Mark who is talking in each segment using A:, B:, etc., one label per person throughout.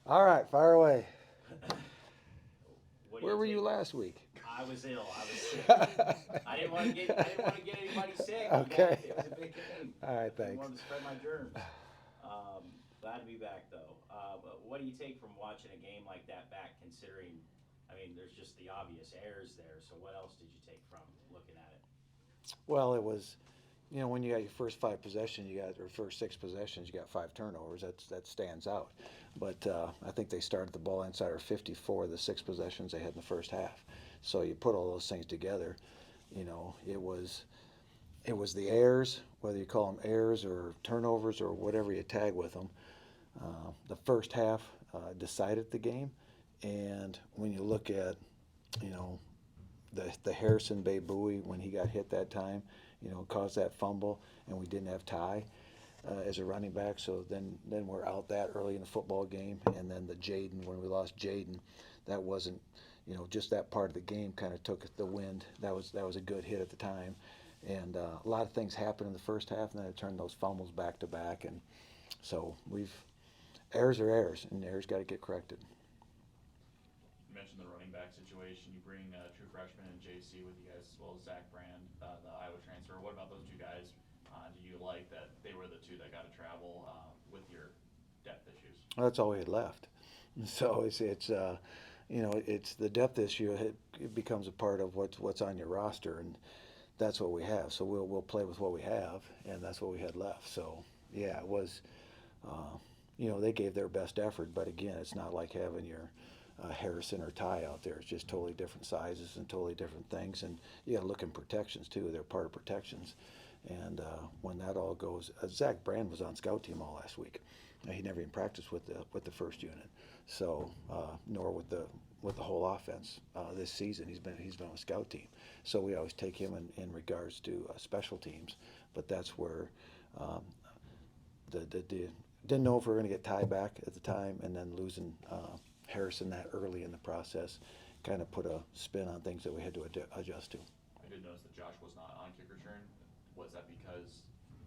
A: All right, fire away.
B: What do
A: Where
B: you
A: were you
B: take?
A: last week?
B: I was ill. I was sick. I didn't want to get anybody sick.
A: Okay.
B: It was a big game.
A: All right,
B: Didn't
A: thanks.
B: want to spread my germs. Glad to be back though. But what do you take from watching a game like that back? Considering, I mean, there's just the obvious errors there. So what else did you take from looking at it?
A: Well, it was, when you got your first five possessions, or first six possessions, you got five turnovers. That stands out. But I think they started the ball inside our 54 of the six possessions they had in the first half. So you put all those things together, it was the errors, whether you call them errors or turnovers or whatever you tag with them. The first half decided the game, and when you look at, you know, the Harrison Bay buoy when he got hit that time, caused that fumble, and we didn't have Ty as a running back. So then we're out that early in the football game, and then the Jaden when we lost Jaden, that wasn't, just that part of the game kind of took the wind. That was a good hit at the time, and a lot of things happened in the first half, and then it turned those fumbles back to back, and so errors are errors, and errors got to get corrected.
C: You mentioned the running back situation. You bring true freshman and JC with you guys, as well as Zach Brand, the Iowa transfer. What about those two guys? Do you like that they were the two that got to travel with your depth issues?
A: Well, that's all we had left. So it's the depth issue. It becomes a part of what's on your roster, and that's what we have. So we'll play with what we have, and that's what we had left. So yeah, it was. Uh, they gave their best effort, but again, it's not like having your Harrison or Ty out there. It's just totally different sizes and totally different things, and you got to look in protections too. They're part of protections, and when that all goes, Zach Brand was on scout team all last week. He never even practiced with the first unit, so nor with the whole offense this season. He's been on a scout team, so we always take him in regards to special teams. But that's where um, the didn't know if we were going to get Ty back at the time, and then losing Harrison that early in the process kind of put a spin on things that we had to adjust to.
C: I did notice that Josh was not on kick return. Was that because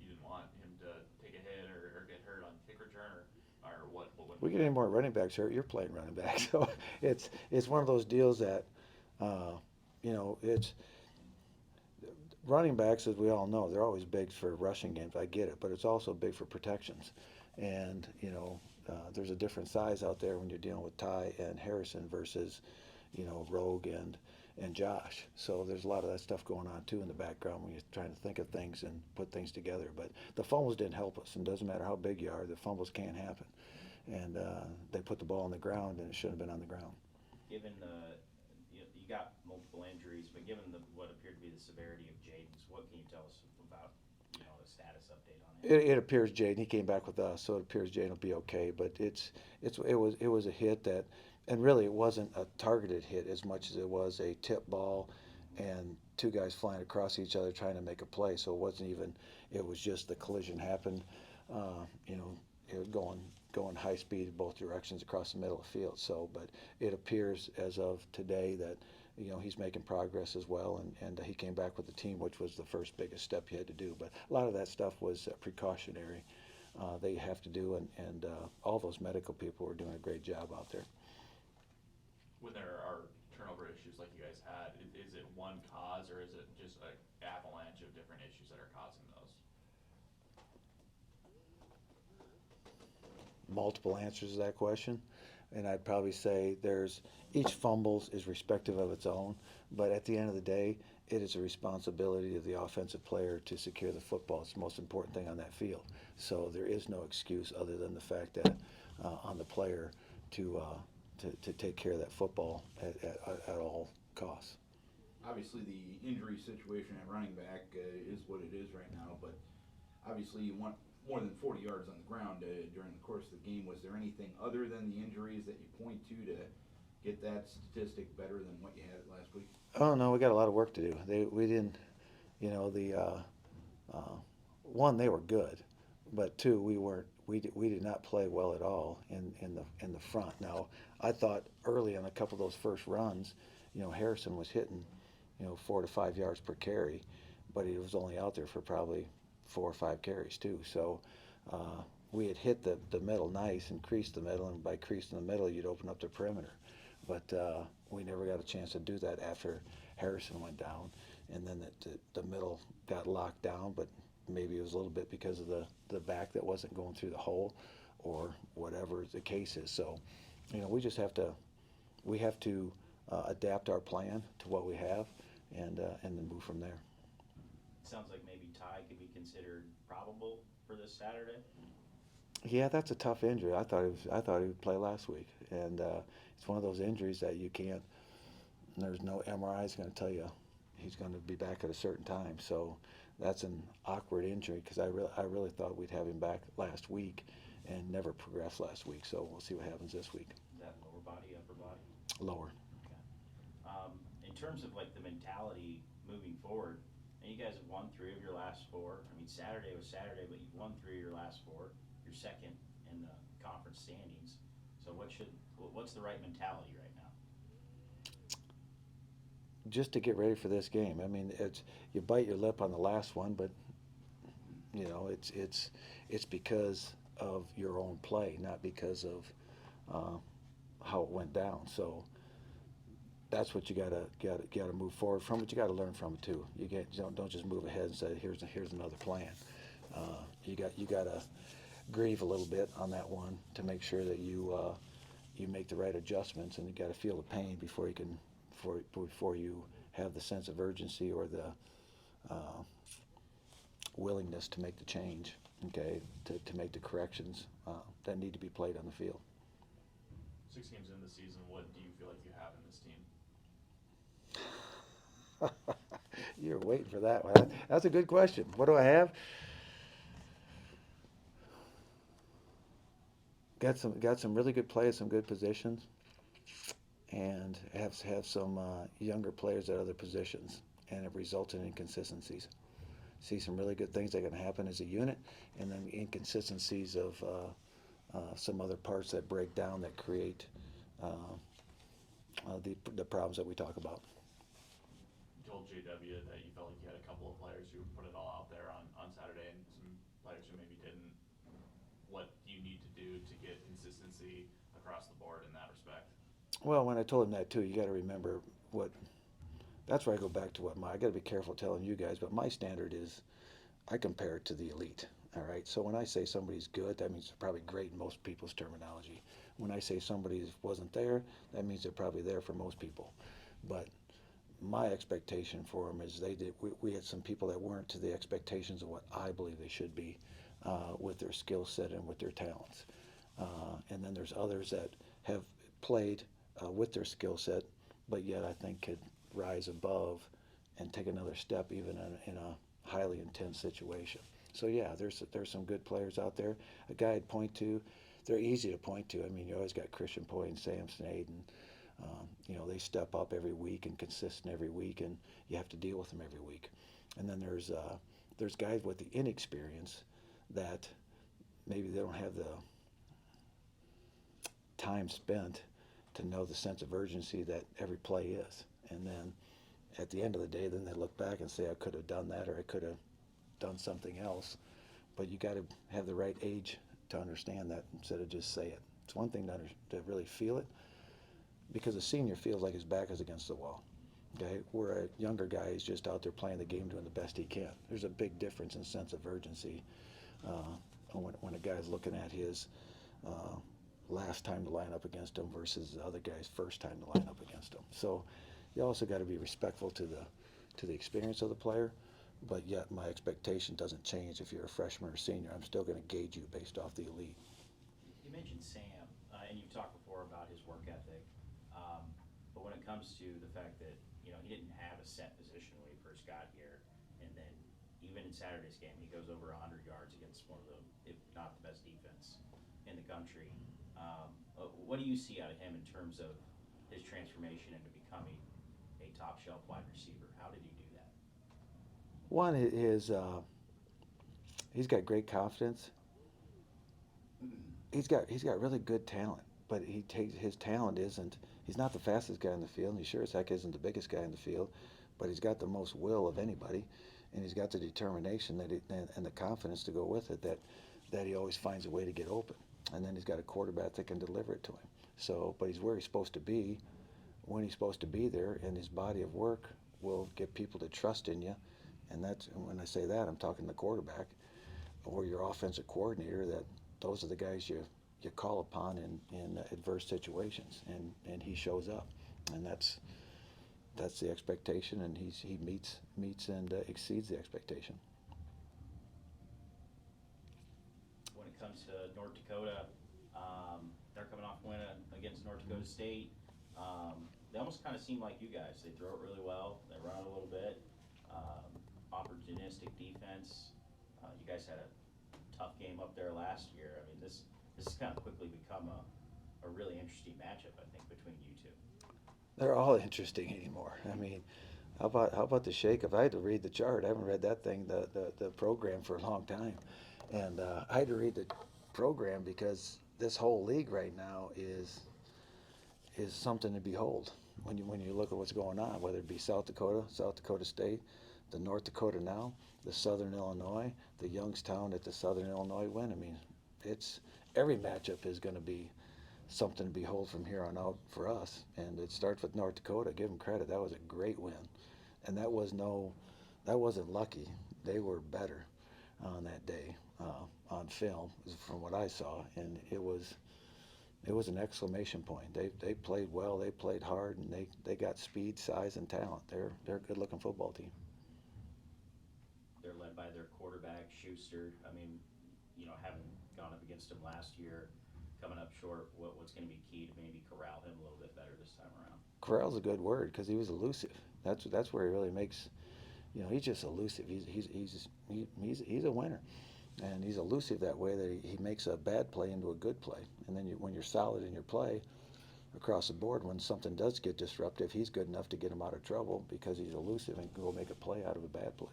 C: you didn't want him to take a hit or get hurt on kick return, or what? What went
A: We
C: into
A: get any
C: that?
A: more running backs hurt, you're playing running back. So it's one of those deals that it's running backs, as we all know, they're always big for rushing games. I get it, but it's also big for protections. And there's a different size out there when you're dealing with Ty and Harrison versus Rogue and Josh. So there's a lot of that stuff going on too in the background when you're trying to think of things and put things together. But the fumbles didn't help us, and it doesn't matter how big you are, the fumbles can't happen. And they put the ball on the ground, and it shouldn't have been on the ground.
B: Given you got multiple injuries, but given what appeared to be the severity of Jaden's, what can you tell us about a status update on him?
A: It appears Jaden. He came back with us, so it appears Jaden will be okay. But it was a hit that, and really it wasn't a targeted hit as much as it was a tip ball, and two guys flying across each other trying to make a play. So it wasn't even. It was just the collision happened. It was going high speed in both directions across the middle of the field. So, but it appears as of today that he's making progress as well, and he came back with the team, which was the first biggest step he had to do. But a lot of that stuff was precautionary. They have to do, and all those medical people were doing a great job out there.
C: When there are turnover issues like you guys had, is it one cause or is it just an avalanche of different issues that are causing those?
A: Multiple answers to that question, and I'd probably say there's each fumbles is respective of its own, but at the end of the day, it is a responsibility of the offensive player to secure the football. It's the most important thing on that field. So there is no excuse other than the fact that on the player to take care of that football at all costs.
D: Obviously, the injury situation at running back is what it is right now, but obviously you want more than 40 yards on the ground during the course of the game. Was there anything other than the injuries that you point to get that statistic better than what you had last week?
A: Oh no, we got a lot of work to do. We didn't, the uh, one they were good, but two we weren't. We did not play well at all in the front. Now I thought early on a couple of those first runs, Harrison was hitting, 4 to 5 yards per carry, but he was only out there for probably 4 or 5 carries too. So we had hit the middle nice and creased the middle, and by creasing the middle, you'd open up the perimeter. But we never got a chance to do that after Harrison went down, and then the middle got locked down, but maybe it was a little bit because of the back that wasn't going through the hole or whatever the case is. So, we just have to adapt our plan to what we have and then move from there.
B: Sounds like maybe Ty could be considered probable for this Saturday.
A: Yeah, that's a tough injury. I thought he would play last week, and it's one of those injuries that you can't. There's no MRI is going to tell you he's going to be back at a certain time. So that's an awkward injury because I really thought we'd have him back last week, and never progressed last week. So we'll see what happens this week.
B: Is that lower body, upper body?
A: Lower.
B: Okay. In terms of like the mentality moving forward, and you guys have won 3 of your last 4. I mean, Saturday was Saturday, but you've won 3 of your last 4. You're second in the conference standings. So what's the right mentality right now?
A: Just to get ready for this game. I mean, you bite your lip on the last one, but it's because of your own play, not because of how it went down. So that's what you gotta move forward from. But you gotta learn from it too. Don't just move ahead and say here's another plan. You gotta grieve a little bit on that one to make sure that you make the right adjustments, and you gotta feel the pain before you have the sense of urgency or the willingness to make the change. Okay, to make the corrections that need to be played on the field.
C: 6 games into the season, what do you feel like you have in this team?
A: You're waiting for that one. That's a good question. What do I have? Got some really good players, some good positions, and have some younger players at other positions, and have resulted in inconsistencies. See some really good things that are going to happen as a unit, and then inconsistencies of some other parts that break down that create the problems that we talk about.
C: You told JW that you felt like you had a couple of players who put it all out there on Saturday, and some players who maybe didn't. What do you need to do to get consistency across the board in that respect?
A: Well, when I told him that too, you got to remember that's where I go back to I got to be careful telling you guys, but my standard is I compare it to the elite. All right. So when I say somebody's good, that means they're probably great in most people's terminology. When I say somebody wasn't there, that means they're probably there for most people. But my expectation for them is we had some people that weren't to the expectations of what I believe they should be with their skill set and with their talents. And then there's others that have played with their skill set, but yet I think could rise above and take another step even in a highly intense situation. So yeah, there's some good players out there. A guy I'd point to, they're easy to point to. I mean, you always got Christian Poy and Sam Snade, and they step up every week and consistent every week, and you have to deal with them every week. And then there's guys with the inexperience that maybe they don't have the time spent to know the sense of urgency that every play is. And then at the end of the day, then they look back and say, I could have done that, or I could have done something else. But you got to have the right age to understand that instead of just say it. It's one thing to really feel it, because a senior feels like his back is against the wall. Okay, where a younger guy is just out there playing the game, doing the best he can. There's a big difference in sense of urgency when a guy's looking at his last time to line up against him versus the other guy's first time to line up against him. So you also got to be respectful to the experience of the player, but yet my expectation doesn't change if you're a freshman or senior. I'm still going to gauge you based off the elite.
B: You mentioned Sam, and you've talked before about his work ethic, but when it comes to the fact that he didn't have a set position when he first got here, and then even in Saturday's game he goes over 100 yards against one of the, if not the best defense in the country. What do you see out of him in terms of his transformation into becoming a top shelf wide receiver? How did he do that?
A: One is he's got great confidence. He's got really good talent, but his talent isn't. He's not the fastest guy in the field, and he sure as heck isn't the biggest guy in the field, but he's got the most will of anybody, and he's got the determination and the confidence to go with it that that he always finds a way to get open. And then he's got a quarterback that can deliver it to him. So, but he's where he's supposed to be, when he's supposed to be there, and his body of work will get people to trust in you. And that's, when I say that, I'm talking the quarterback or your offensive coordinator, that those are the guys you call upon in adverse situations, and he shows up. And that's the expectation, and he meets and exceeds the expectation.
B: When it comes to North Dakota, they're coming off win against North Dakota State. They almost kind of seem like you guys. They throw it really well. They run it a little bit. Opportunistic defense. You guys had a tough game up there last year. I mean, this has kind of quickly become a really interesting matchup, I think, between you two.
A: They're all interesting anymore. I mean, how about the shake? If I had to read the chart, I haven't read that thing, the program, for a long time, and I had to read the program because this whole league right now is something to behold. When you look at what's going on, whether it be South Dakota State, the North Dakota now, the Southern Illinois, the Youngstown at the Southern Illinois win. I mean, it's every matchup is going to be something to behold from here on out for us. And it starts with North Dakota. Give them credit. That was a great win, and that wasn't lucky. They were better on that day on film, from what I saw, and it was an exclamation point. They played well. They played hard, and they got speed, size, and talent. They're a good-looking football team.
B: They're led by their quarterback, Schuster. I mean, having gone up against him last year, coming up short, what's going to be key to maybe corral him a little bit better this time around?
A: Corral's a good word because he was elusive. That's where he really makes, he's just elusive. He's a winner, and he's elusive that way that he makes a bad play into a good play. And then when you're solid in your play across the board, when something does get disruptive, he's good enough to get him out of trouble because he's elusive and can go make a play out of a bad play.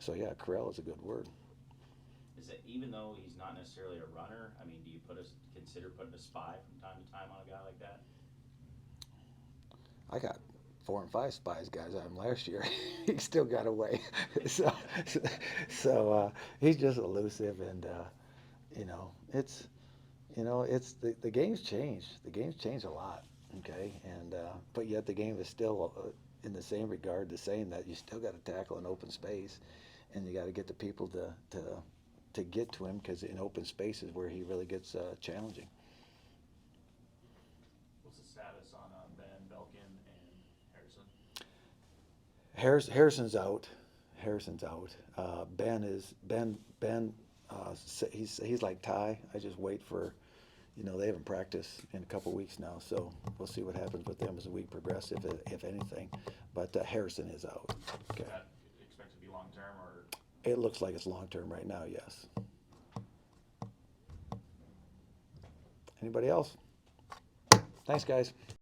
A: So yeah, Corral is a good word.
B: Is it, even though he's not necessarily a runner, I mean, do you consider putting a spy from time to time on a guy like that?
A: I got 4 and 5 spies guys on him last year. He still got away. so he's just elusive, and it's the game's changed. The game's changed a lot. Okay, and but yet the game is still in the same regard the same, that you still got to tackle an open space, and you got to get the people to get to him, because in open space is where he really gets challenging.
C: What's the status on Ben, Belkin, and Harrison?
A: Harrison's out. Ben. He's like Ty. I just wait for, they haven't practiced in a couple weeks now, so we'll see what happens with them as the week progresses, if anything. But Harrison is out. Okay.
C: Is that expected to be long term, or?
A: It looks like it's long term right now. Yes. Anybody else? Thanks, guys.